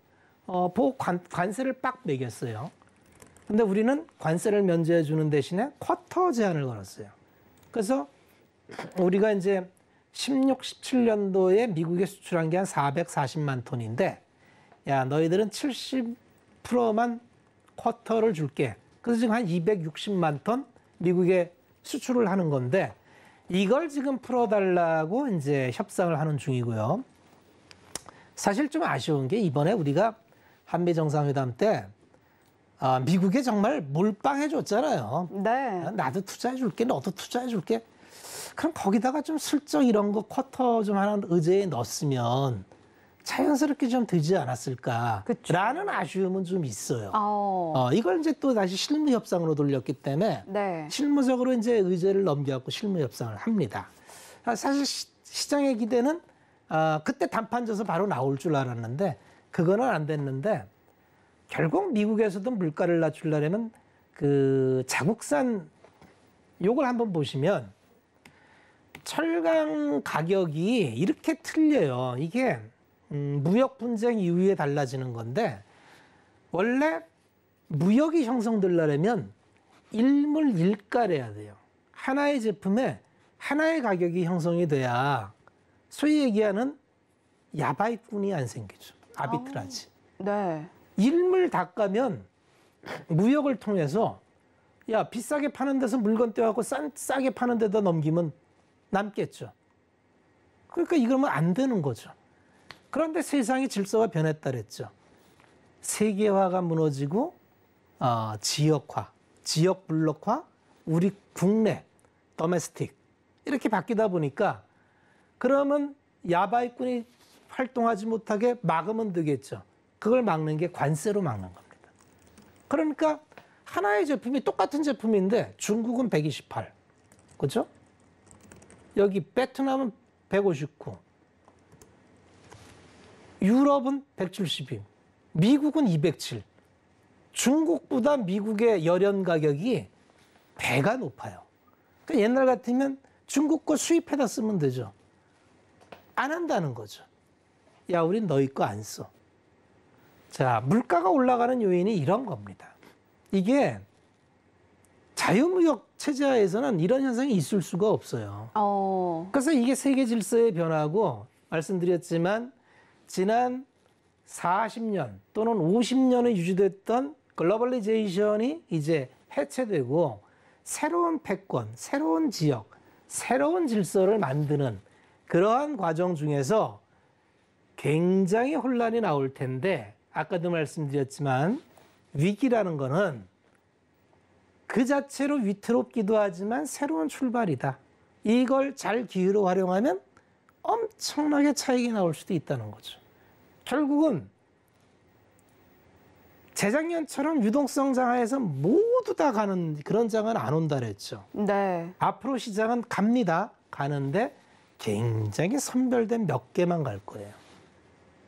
관세를 빡 매겼어요. 근데 우리는 관세를 면제해 주는 대신에 쿼터 제한을 걸었어요. 그래서 우리가 이제 16, 17년도에 미국에 수출한 게 한 440만 톤인데 야, 너희들은 70%만 쿼터를 줄게. 그래서 지금 한 260만 톤 미국에 수출을 하는 건데 이걸 지금 풀어달라고 이제 협상을 하는 중이고요. 사실 좀 아쉬운 게 이번에 우리가 한미 정상회담 때 미국에 정말 몰빵해 줬잖아요. 네. 나도 투자해 줄게, 너도 투자해 줄게. 그럼 거기다가 좀 슬쩍 이런 거 쿼터 좀 하나 의제에 넣었으면 자연스럽게 좀 되지 않았을까. 그쵸. 라는 아쉬움은 좀 있어요. 이걸 이제 또 다시 실무 협상으로 돌렸기 때문에 네. 실무적으로 이제 의제를 넘겨갖고 실무 협상을 합니다. 사실 시장의 기대는 그때 단판 져서 바로 나올 줄 알았는데 그거는 안 됐는데 결국 미국에서도 물가를 낮추려면 그 자국산 요걸 한번 보시면 철강 가격이 이렇게 틀려요. 이게 무역 분쟁 이후에 달라지는 건데 원래 무역이 형성되려면 일물일가래야 돼요. 하나의 제품에 하나의 가격이 형성이 돼야 소위 얘기하는 야바이꾼이 안 생기죠. 아비트라지. 네. 일물 닦아면 무역을 통해서 야, 비싸게 파는 데서 물건 떼어갖고 싸게 파는 데다 넘기면 남겠죠. 그러니까 이러면 안 되는 거죠. 그런데 세상의 질서가 변했다 그랬죠. 세계화가 무너지고 지역화, 지역 블록화, 우리 국내, 더메스틱 이렇게 바뀌다 보니까 그러면 야바이꾼이 활동하지 못하게 막으면 되겠죠. 그걸 막는 게 관세로 막는 겁니다. 그러니까 하나의 제품이 똑같은 제품인데 중국은 128, 그렇죠? 여기 베트남은 159, 유럽은 172, 미국은 207. 중국보다 미국의 열연 가격이 배가 높아요. 그러니까 옛날 같으면 중국 거 수입해다 쓰면 되죠. 안 한다는 거죠. 야, 우린 너희 거 안 써. 자, 물가가 올라가는 요인이 이런 겁니다. 이게 자유무역 체제하에서는 이런 현상이 있을 수가 없어요. 그래서 이게 세계 질서의 변화고 말씀드렸지만 지난 40년 또는 50년에 유지됐던 글로벌리제이션이 이제 해체되고 새로운 패권, 새로운 지역, 새로운 질서를 만드는 그러한 과정 중에서 굉장히 혼란이 나올 텐데 아까도 말씀드렸지만 위기라는 거는 그 자체로 위태롭기도 하지만 새로운 출발이다. 이걸 잘 기회로 활용하면 엄청나게 차익이 나올 수도 있다는 거죠. 결국은 재작년처럼 유동성 장하에서 모두 다 가는 그런 장은 안 온다 그랬죠. 네. 앞으로 시장은 갑니다. 가는데 굉장히 선별된 몇 개만 갈 거예요.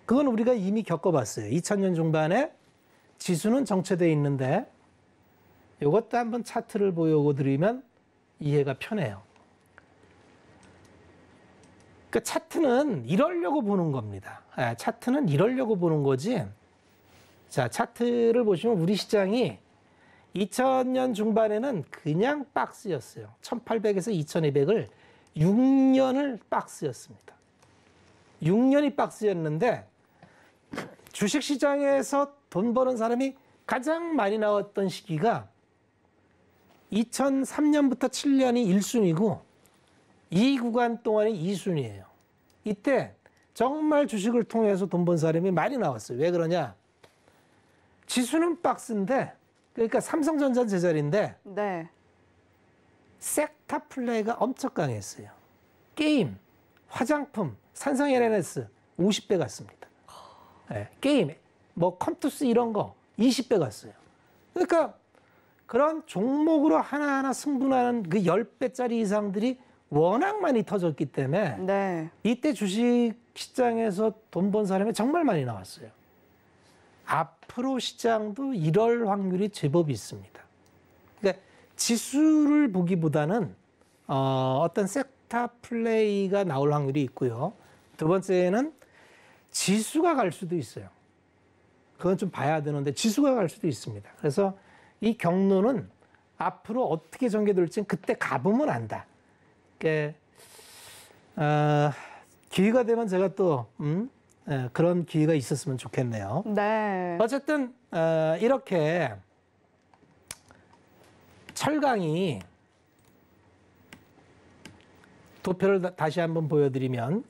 그건 우리가 이미 겪어봤어요. 2000년 중반에 지수는 정체되어 있는데 이것도 한번 차트를 보여드리면 이해가 편해요. 그 차트는 이러려고 보는 겁니다. 차트는 이러려고 보는 거지. 자, 차트를 보시면 우리 시장이 2000년 중반에는 그냥 박스였어요. 1800에서 2200을 6년을 박스였습니다. 6년이 박스였는데 주식시장에서 돈 버는 사람이 가장 많이 나왔던 시기가 2003년부터 7년이 1순위고 이 구간 동안이 2순위예요. 이때 정말 주식을 통해서 돈 번 사람이 많이 나왔어요. 왜 그러냐? 지수는 박스인데 그러니까 삼성전자 제자리인데 네. 섹터 플레이가 엄청 강했어요. 게임, 화장품, 삼성 LNS 50배 갔습니다. 네, 게임, 뭐 컴투스 이런 거 20배 갔어요. 그러니까 그런 종목으로 하나하나 승분하는 그 10배짜리 이상들이 워낙 많이 터졌기 때문에 네. 이때 주식 시장에서 돈 번 사람이 정말 많이 나왔어요. 앞으로 시장도 이럴 확률이 제법 있습니다. 그러니까 지수를 보기보다는 어떤 섹터 플레이가 나올 확률이 있고요. 두 번째는 지수가 갈 수도 있어요. 그건 좀 봐야 되는데 지수가 갈 수도 있습니다. 그래서 이 경로는 앞으로 어떻게 전개될지는 그때 가보면 안다. 그러니까 기회가 되면 제가 또 그런 기회가 있었으면 좋겠네요. 네. 어쨌든 이렇게 철강이 도표를 다시 한번 보여드리면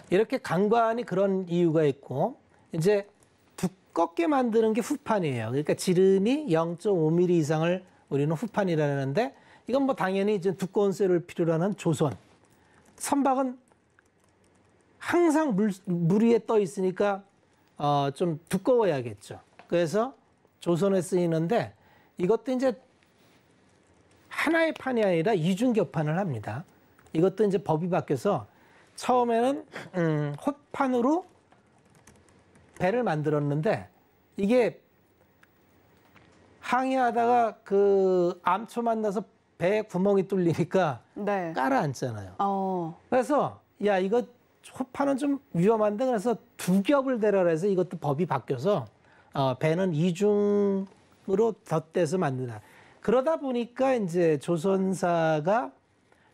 이렇게 간관이 그런 이유가 있고 이제 두껍게 만드는 게 후판이에요. 그러니까 지름이 0.5mm 이상을 우리는 후판이라는데 이건 뭐 당연히 이제 두꺼운 쇠를 필요로 하는 조선. 선박은 항상 물 위에 떠 있으니까 좀 두꺼워야겠죠. 그래서 조선에 쓰이는데 이것도 이제 하나의 판이 아니라 이중격판을 합니다. 이것도 이제 법이 바뀌어서 처음에는 홑판으로 배를 만들었는데 이게 항해하다가 그 암초 만나서 배에 구멍이 뚫리니까 네. 깔아앉잖아요. 그래서 야 이거 홑판은 좀 위험한데 그래서 두 겹을 대라 해서 이것도 법이 바뀌어서 배는 이중으로 덧대서 만드나. 그러다 보니까 이제 조선사가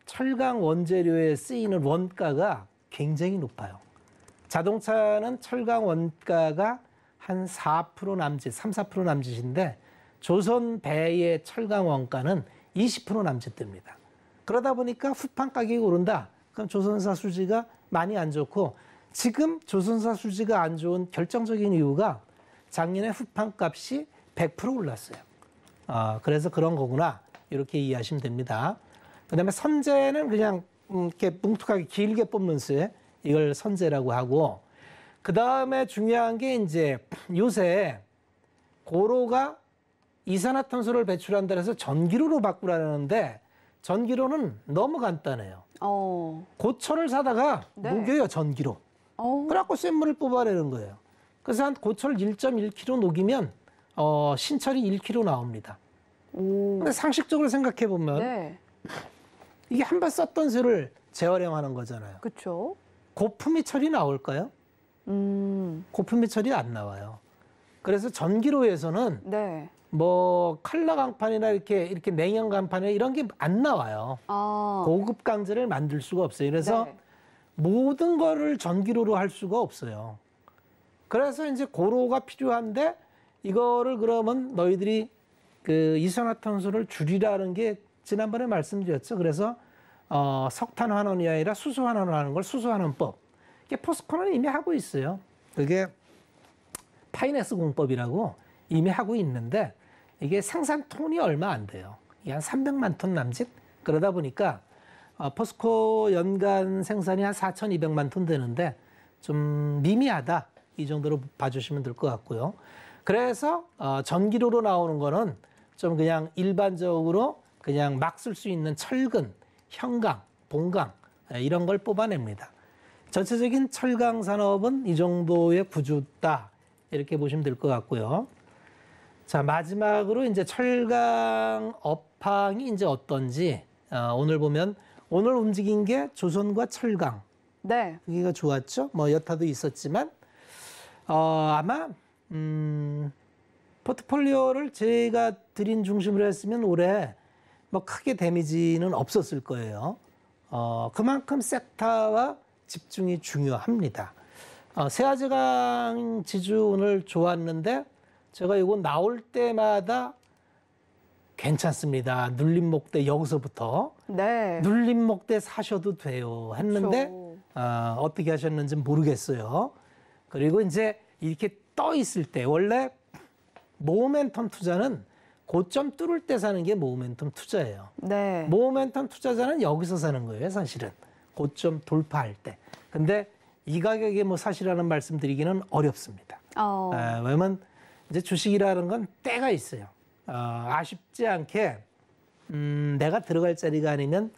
철강 원재료에 쓰이는 원가가 굉장히 높아요. 자동차는 철강 원가가 한 4% 남짓, 3, 4% 남짓인데 조선 배의 철강 원가는 20% 남짓됩니다. 그러다 보니까 후판 가격이 오른다. 그럼 조선사 수지가 많이 안 좋고 지금 조선사 수지가 안 좋은 결정적인 이유가 작년에 후판 값이 100% 올랐어요. 그래서 그런 거구나. 이렇게 이해하시면 됩니다. 그다음에 선재는 그냥 이렇게 뭉툭하게 길게 뽑는 쇠, 이걸 선재라고 하고, 그다음에 중요한 게 이제 요새 고로가 이산화탄소를 배출한다 해서 전기료로 바꾸라는데 전기료는 너무 간단해요. 고철을 사다가 녹여요, 전기로. 그래갖고 쇳물을 뽑아내는 거예요. 그래서 한 고철 1.1kg 녹이면 신철이 1kg 나옵니다. 근데 상식적으로 생각해 보면 이게 한 번 썼던 쇠를 재활용하는 거잖아요. 그렇죠. 고품이 철이 나올까요? 고품이 철이 안 나와요. 그래서 전기로에서는 뭐 칼라 강판이나 이렇게 냉형 강판이나 이런 게 안 나와요. 고급 강제를 만들 수가 없어요. 그래서 모든 거를 전기로로 할 수가 없어요. 그래서 이제 고로가 필요한데 이거를 그러면 너희들이 그 이산화탄소를 줄이라는 게 지난번에 말씀드렸죠. 그래서 석탄 환원이 아니라 수소 환원을 하는 걸 수소 환원법. 이게 포스코는 이미 하고 있어요. 그게 파이넥스 공법이라고 이미 하고 있는데 이게 생산 톤이 얼마 안 돼요. 이게 한 300만 톤 남짓? 그러다 보니까 포스코 연간 생산이 한 4,200만 톤 되는데 좀 미미하다. 이 정도로 봐주시면 될 것 같고요. 그래서 전기로로 나오는 거는 좀 그냥 일반적으로 그냥 막 쓸 수 있는 철근, 형강, 봉강 이런 걸 뽑아냅니다. 전체적인 철강 산업은 이 정도의 구조다. 이렇게 보시면 될 것 같고요. 자, 마지막으로 이제 철강 업황이 이제 어떤지 오늘 보면 오늘 움직인 게 조선과 철강. 여기가 좋았죠. 뭐 여타도 있었지만 아마 포트폴리오를 제가 드린 중심으로 했으면 올해 뭐 크게 데미지는 없었을 거예요. 그만큼 섹터와 집중이 중요합니다. 세아제강 지주 오늘 좋았는데 제가 이거 나올 때마다 괜찮습니다. 눌림목대 여기서부터 눌림목대 사셔도 돼요 했는데 어떻게 하셨는지 모르겠어요. 그리고 이제 이렇게 떠 있을 때 원래 모멘텀 투자는 고점 뚫을 때 사는 게 모멘텀 투자예요. 모멘텀 투자자는 여기서 사는 거예요, 사실은. 고점 돌파할 때. 근데 이 가격에 뭐 사시라는 말씀 드리기는 어렵습니다. 왜냐면 이제 주식이라는 건 때가 있어요. 아쉽지 않게 내가 들어갈 자리가 아니면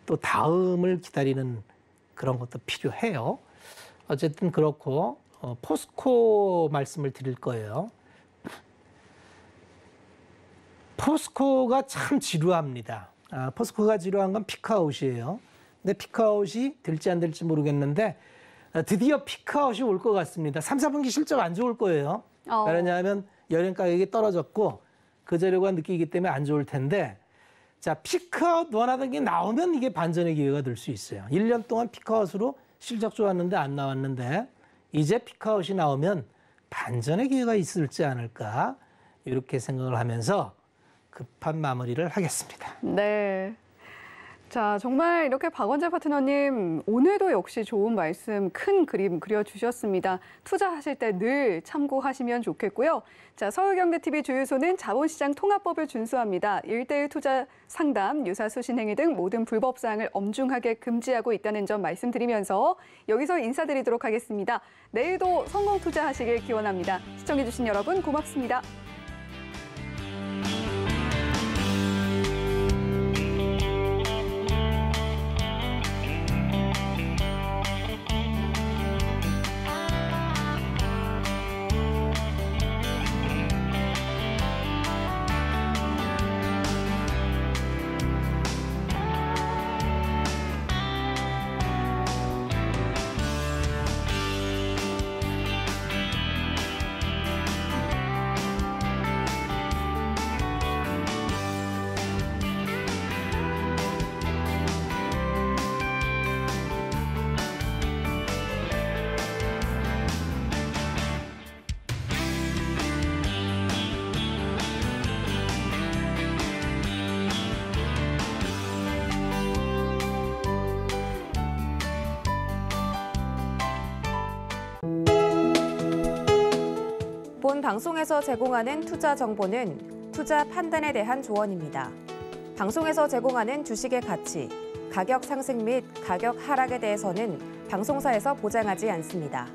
또 다음을 기다리는 그런 것도 필요해요. 어쨌든 그렇고 포스코 말씀을 드릴 거예요. 포스코가 참 지루합니다. 포스코가 지루한 건 피크아웃이에요. 근데 피크아웃이 될지 안 될지 모르겠는데 드디어 피크아웃이 올 것 같습니다. 3, 4분기 실적 안 좋을 거예요. 왜냐하면 연행 가격이 떨어졌고 그 재료가 느끼기 때문에 안 좋을 텐데 자, 피크아웃 원하던 게 나오면 이게 반전의 기회가 될 수 있어요. 1년 동안 피크아웃으로 실적 좋았는데 안 나왔는데 이제 피크아웃이 나오면 반전의 기회가 있을지 않을까 이렇게 생각을 하면서 급한 마무리를 하겠습니다. 자, 정말 이렇게 박원재 파트너님 오늘도 역시 좋은 말씀, 큰 그림 그려주셨습니다. 투자하실 때 늘 참고하시면 좋겠고요. 자, 서울경제TV 주유소는 자본시장 통합법을 준수합니다. 1:1 투자 상담, 유사수 신행위 등 모든 불법 사항을 엄중하게 금지하고 있다는 점 말씀드리면서 여기서 인사드리도록 하겠습니다. 내일도 성공 투자하시길 기원합니다. 시청해주신 여러분 고맙습니다. 본 방송에서 제공하는 투자 정보는 투자 판단에 대한 조언입니다. 방송에서 제공하는 주식의 가치, 가격 상승 및 가격 하락에 대해서는 방송사에서 보장하지 않습니다.